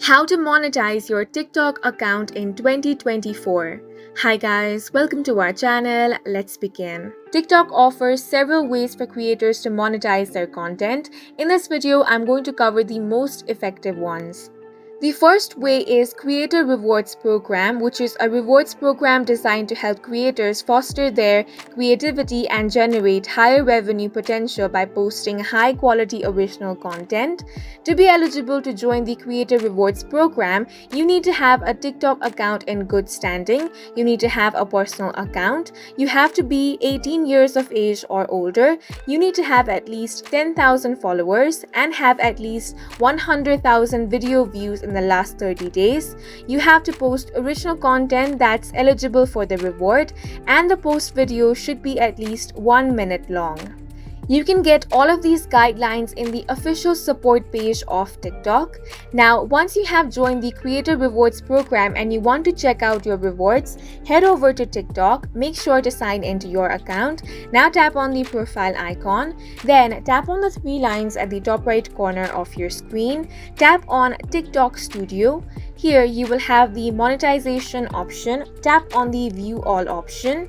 How to monetize your TikTok account in 2024. Hi guys, welcome to our channel. Let's begin. TikTok offers several ways for creators to monetize their content. In this video, I'm going to cover the most effective ones. The first way is Creator Rewards Program, which is a rewards program designed to help creators foster their creativity and generate higher revenue potential by posting high quality original content. To be eligible to join the Creator Rewards Program, you need to have a TikTok account in good standing, you need to have a personal account, you have to be 18 years of age or older, you need to have at least 10,000 followers, and have at least 100,000 video views in the last 30 days. You have to post original content that's eligible for the reward, and the post video should be at least 1 minute long. You can get all of these guidelines in the official support page of TikTok. Now, once you have joined the Creator Rewards program and you want to check out your rewards, head over to TikTok, make sure to sign into your account. Now tap on the profile icon, then tap on the three lines at the top right corner of your screen. Tap on TikTok Studio. Here you will have the monetization option. Tap on the view all option.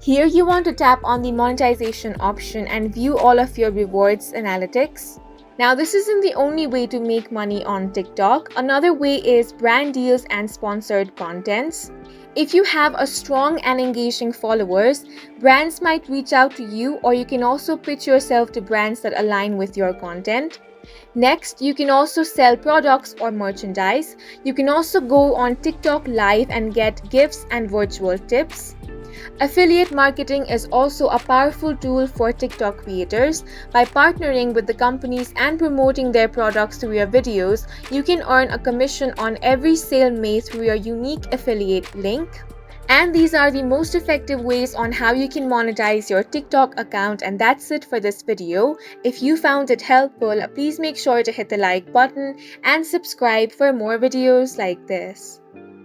Here you want to tap on the monetization option and view all of your rewards analytics. Now this isn't the only way to make money on TikTok. Another way is brand deals and sponsored contents. If you have a strong and engaging followers, brands might reach out to you, or you can also pitch yourself to brands that align with your content. Next, you can also sell products or merchandise. You can also go on TikTok Live and get gifts and virtual tips. Affiliate marketing is also a powerful tool for TikTok creators. By partnering with the companies and promoting their products through your videos, you can earn a commission on every sale made through your unique affiliate link. And these are the most effective ways on how you can monetize your TikTok account, and that's it for this video. If you found it helpful, please make sure to hit the like button and subscribe for more videos like this.